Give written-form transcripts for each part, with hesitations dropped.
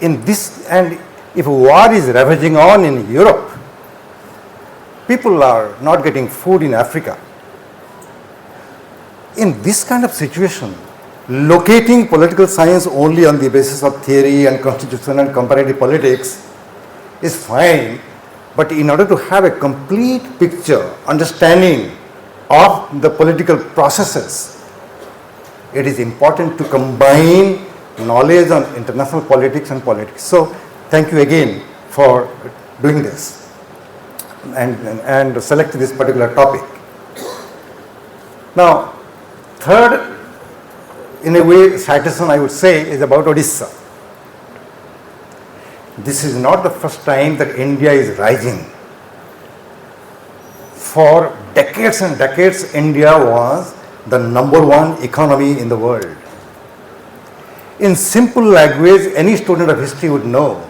in this, and if war is ravaging on in Europe, people are not getting food in Africa. In this kind of situation, locating political science only on the basis of theory and constitution and comparative politics is fine, but in order to have a complete picture, understanding of the political processes, it is important to combine knowledge on international politics and politics. So thank you again for doing this and selecting this particular topic. Now, third, in a way, citation I would say is about Odisha. This is not the first time that India is rising. For decades and decades, India was the number one economy in the world. In simple language, any student of history would know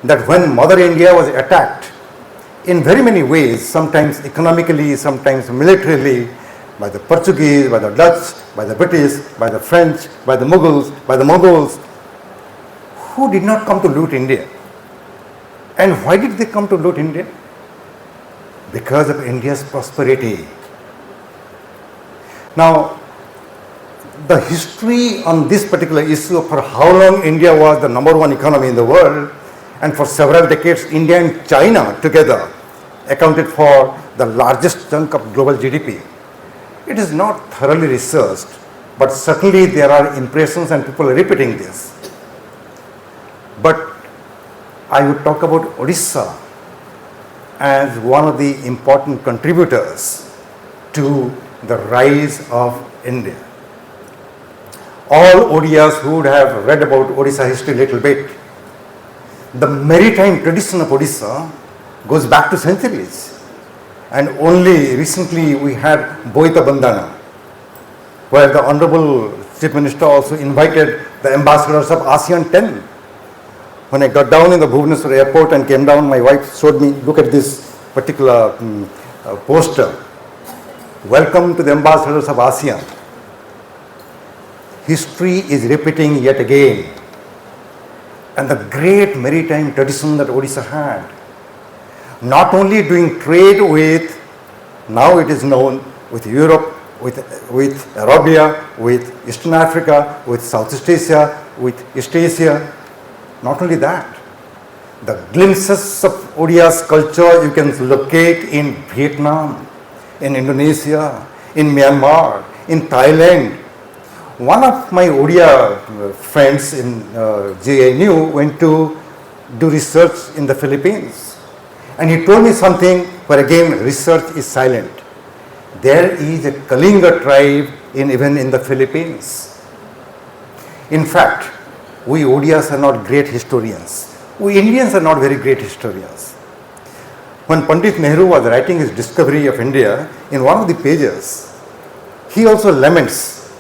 that when Mother India was attacked in very many ways, sometimes economically, sometimes militarily, by the Portuguese, by the Dutch, by the British, by the French, by the Mughals, by the Mongols, who did not come to loot India. And why did they come to loot India? Because of India's prosperity. Now, the history on this particular issue for how long India was the number one economy in the world, and for several decades India and China together accounted for the largest chunk of global GDP. It is not thoroughly researched, but certainly there are impressions and people are repeating this. But I would talk about Odisha as one of the important contributors to the rise of India. All Odias who would have read about Odisha history a little bit, the maritime tradition of Odisha goes back to centuries. And only recently we had Boita Bandhana, where the Honorable Chief Minister also invited the ambassadors of ASEAN 10. When I got down in the Bhubaneswar airport and came down, my wife showed me, look at this particular poster. Welcome to the ambassadors of ASEAN. History is repeating yet again. And the great maritime tradition that Odisha had, not only doing trade with, now it is known, with Europe, with Arabia, with Eastern Africa, with Southeast Asia, with East Asia. Not only that, the glimpses of Odia's culture you can locate in Vietnam, in Indonesia, in Myanmar, in Thailand. One of my Odia friends in JNU went to do research in the Philippines. And he told me something where again research is silent. There is a Kalinga tribe even in the Philippines. In fact, we Odias are not great historians. We Indians are not very great historians. When Pandit Nehru was writing his discovery of India, in one of the pages, he also laments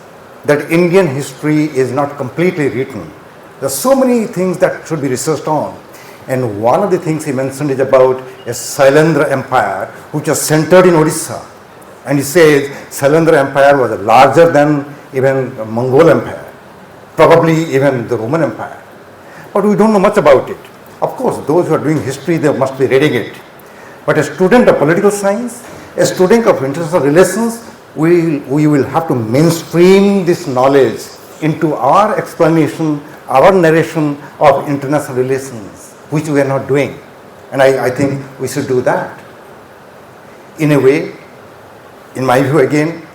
that Indian history is not completely written. There are so many things that should be researched on. And one of the things he mentioned is about a Sailendra Empire which was centered in Odisha. And he says Sailendra Empire was larger than even Mongol Empire, probably even the Roman Empire. But we don't know much about it. Of course, those who are doing history, they must be reading it. But a student of political science, a student of international relations, we will have to mainstream this knowledge into our explanation, our narration of international relations, which we are not doing. And I think we should do that. In a way, in my view again,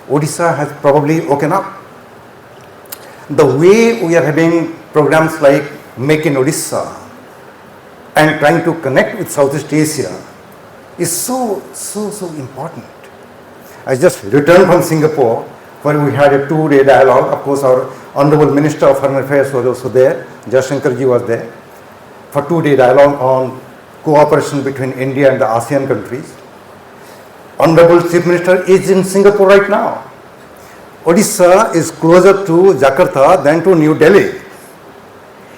Odisha has probably woken up. The way we are having programs like Make in Odisha and trying to connect with Southeast Asia is so important. I just returned from Singapore where we had a 2-day dialogue. Of course, our Honorable Minister of Foreign Affairs was also there. Jaishankar ji was there for 2-day dialogue on cooperation between India and the ASEAN countries. Honorable Chief Minister is in Singapore right now. Odisha is closer to Jakarta than to New Delhi.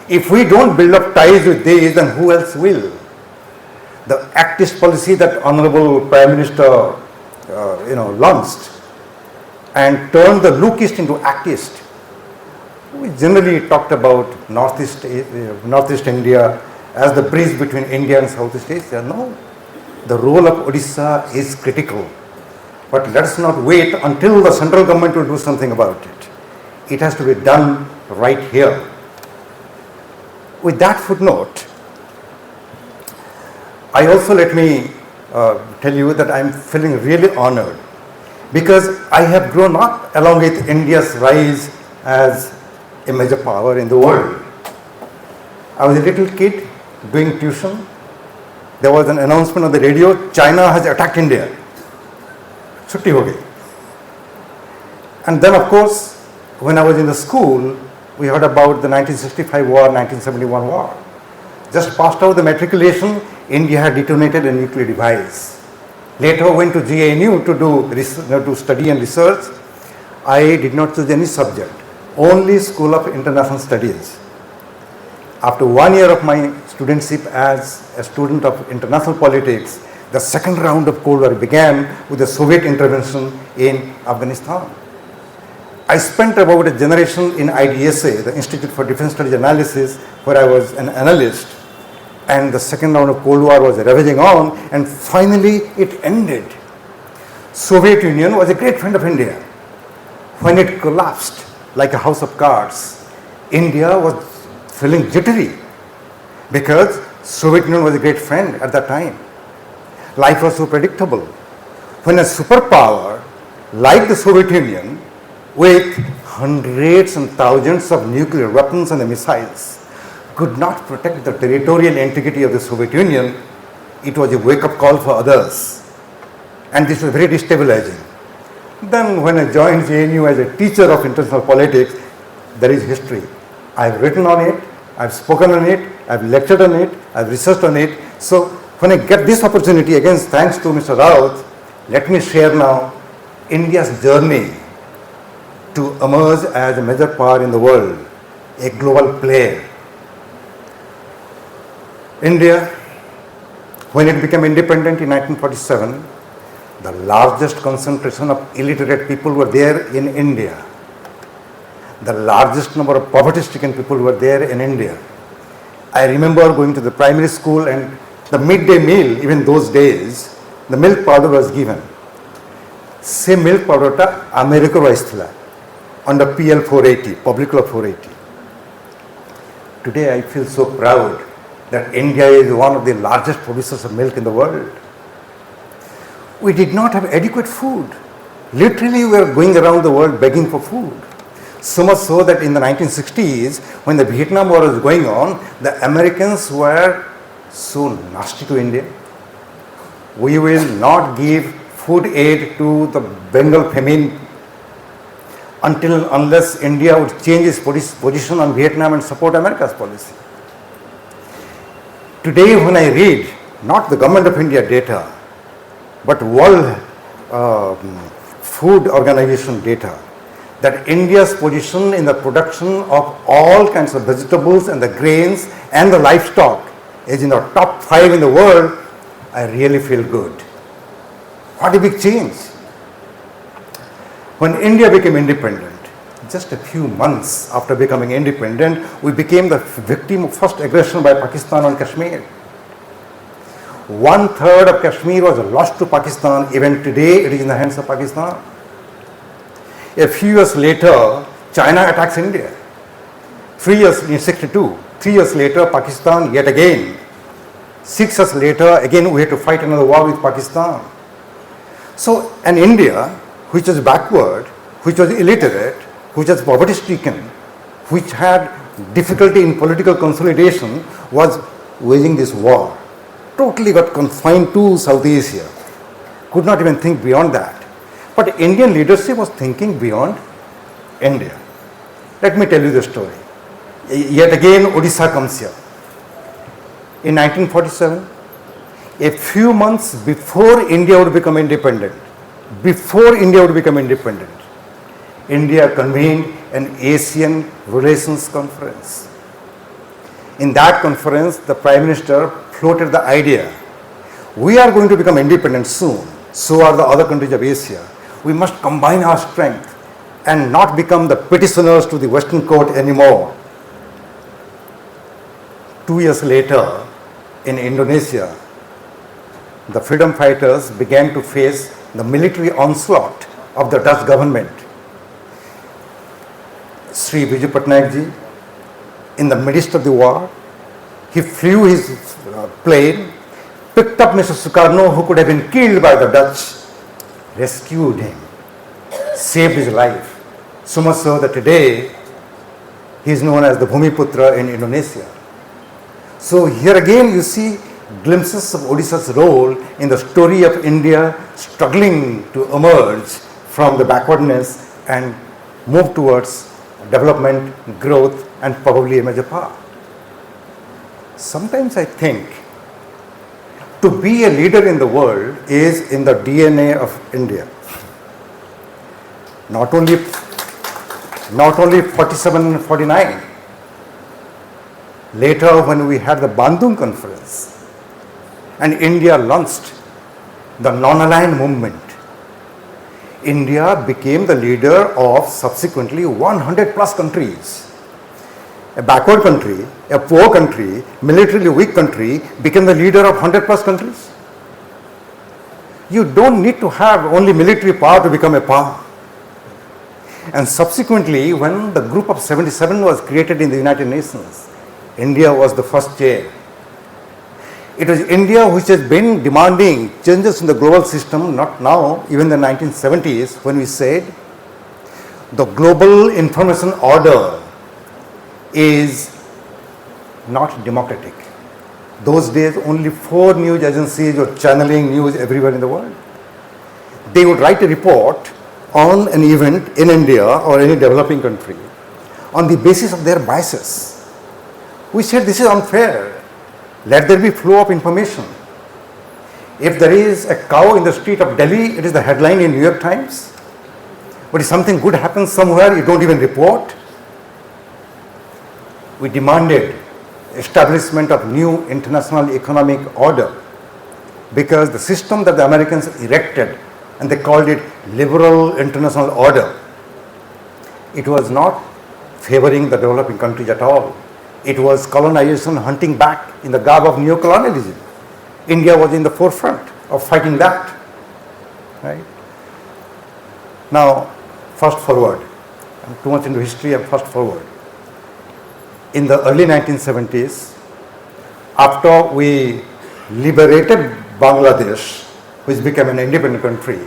If we don't build up ties with these, then who else will? The Actist policy that Honorable Prime Minister launched and turned the Lookist into Actist we generally talked about Northeast India as the bridge between India and Southeast Asia. No, the role of Odisha is critical. But let us not wait until the central government will do something about it. It has to be done right here. With that footnote, I also let me tell you that I am feeling really honored because I have grown up along with India's rise as a major power in the world. I was a little kid doing tuition. There was an announcement on the radio, China has attacked India. Chutti ho gayi. And then of course, when I was in the school, we heard about the 1965 war, 1971 war. Just passed out the matriculation, India had detonated a nuclear device. Later went to GNU to study and research. I did not choose any subject, only School of International Studies. After 1 year of my studentship as a student of international politics, the second round of Cold War began with the Soviet intervention in Afghanistan. I spent about a generation in IDSA, the Institute for Defense Studies Analysis, where I was an analyst. And the second round of Cold War was ravaging on, and finally it ended. Soviet Union was a great friend of India. When it collapsed like a house of cards, India was feeling jittery because Soviet Union was a great friend at that time. Life was so predictable. When a superpower like the Soviet Union, with hundreds and thousands of nuclear weapons and missiles, could not protect the territorial integrity of the Soviet Union, it was a wake-up call for others. And this was very destabilizing. Then when I joined JNU as a teacher of international politics, there is history. I've written on it, I've spoken on it, I've lectured on it, I've researched on it. So when I get this opportunity, again thanks to Mr. Raut, let me share now India's journey to emerge as a major power in the world, a global player. India, when it became independent in 1947, the largest concentration of illiterate people were there in India. The largest number of poverty-stricken people were there in India. I remember going to the primary school and the midday meal, even those days, the milk powder was given. Se milk powder ta America vaistila under PL 480, Public Law 480. Today I feel so proud that India is one of the largest producers of milk in the world. We did not have adequate food. Literally, we were going around the world begging for food. So much so that in the 1960s, when the Vietnam War was going on, the Americans were so nasty to India. We will not give food aid to the Bengal famine unless India would change its position on Vietnam and support America's policy. Today, when I read not the Government of India data, but World Food Organization data, that India's position in the production of all kinds of vegetables and the grains and the livestock is in the top 5 in the world, I really feel good. What a big change. When India became independent, just a few months after becoming independent, we became the victim of first aggression by Pakistan on Kashmir. 1/3 of Kashmir was lost to Pakistan. Even today, it is in the hands of Pakistan. A few years later, China attacks India. 3 years in 1962. 3 years later, Pakistan yet again. 6 years later, again we had to fight another war with Pakistan. So, an India which was backward, which was illiterate, which was poverty-stricken, which had difficulty in political consolidation, was waging this war. Totally got confined to South Asia. Could not even think beyond that. But Indian leadership was thinking beyond India. Let me tell you the story. Yet again, Odisha comes here. In 1947, a few months before India would become independent, India convened an Asian Relations Conference. In that conference, the Prime Minister floated the idea, we are going to become independent soon, so are the other countries of Asia. We must combine our strength and not become the petitioners to the Western court anymore. 2 years later, in Indonesia, the freedom fighters began to face the military onslaught of the Dutch government. Sri Vijay Patnaik ji, in the midst of the war, he flew his plane, picked up Mr. Sukarno, who could have been killed by the Dutch, rescued him, saved his life. So much so that today he is known as the Bhumiputra in Indonesia. So here again you see glimpses of Odisha's role in the story of India struggling to emerge from the backwardness and move towards development, growth, and probably a major power. Sometimes I think to be a leader in the world is in the DNA of India. Not only 47 and 49. Later, when we had the Bandung Conference and India launched the non-aligned movement, India became the leader of subsequently 100 plus countries. A backward country, a poor country, militarily weak country became the leader of 100 plus countries. You don't need to have only military power to become a power. And subsequently, when the Group of 77 was created in the United Nations, India was the first chair. It was India which has been demanding changes in the global system, not now, even in the 1970s, when we said the global information order is not democratic. Those days, only 4 news agencies were channeling news everywhere in the world. They would write a report on an event in India or any developing country on the basis of their biases. We said this is unfair. Let there be flow of information. If there is a cow in the street of Delhi, it is the headline in New York Times. But if something good happens somewhere, you don't even report. We demanded establishment of new international economic order because the system that the Americans erected, and they called it liberal international order, it was not favoring the developing countries at all. It was colonization hunting back in the garb of neo-colonialism. India was in the forefront of fighting that. Right? Now, fast forward. I'm too much into history, I'm fast forward. In the early 1970s, after we liberated Bangladesh, which became an independent country,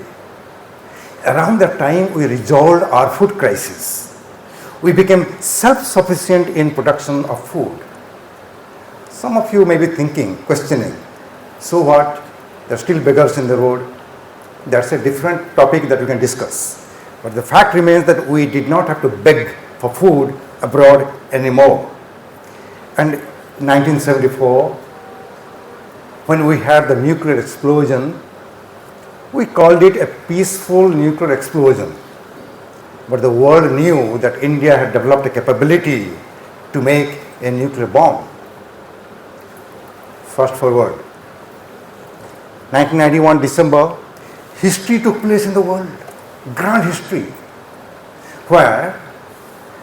around that time we resolved our food crisis. We became self-sufficient in production of food. Some of you may be thinking, questioning, so what? There are still beggars in the road. That's a different topic that we can discuss. But the fact remains that we did not have to beg for food abroad anymore. And 1974, when we had the nuclear explosion, we called it a peaceful nuclear explosion. But the world knew that India had developed a capability to make a nuclear bomb. Fast forward. 1991 December, history took place in the world, grand history, where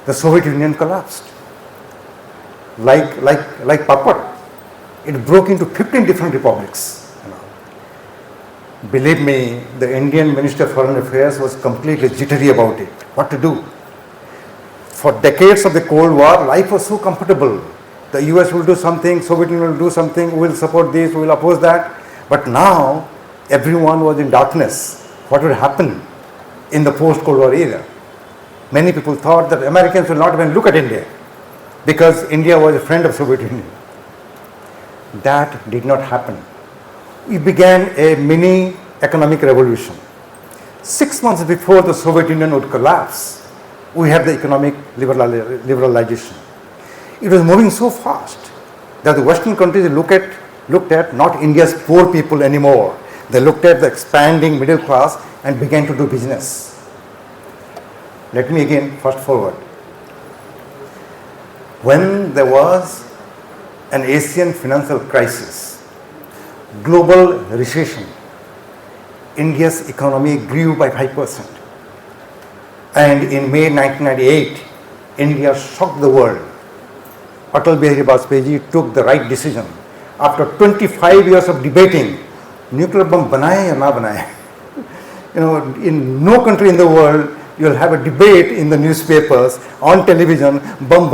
the Soviet Union collapsed. Like papad, it broke into 15 different republics. Believe me, the Indian Minister of Foreign Affairs was completely jittery about it. What to do? For decades of the Cold War, life was so comfortable. The US will do something, Soviet Union will do something, we will support this, we will oppose that. But now, everyone was in darkness. What would happen in the post-Cold War era? Many people thought that Americans will not even look at India because India was a friend of Soviet Union. That did not happen. We began a mini economic revolution. 6 months before the Soviet Union would collapse, we had the economic liberalization. It was moving so fast that the Western countries looked at not India's poor people anymore. They looked at the expanding middle class and began to do business. Let me again fast forward. When there was an Asian financial crisis, global recession, India's economy grew by 5%. And in May 1998, India shocked the world. Atal Bihari Vajpayee took the right decision. After 25 years of debating, nuclear bomb banaye ya na banaye. In no country in the world, you'll have a debate in the newspapers, on television, bomb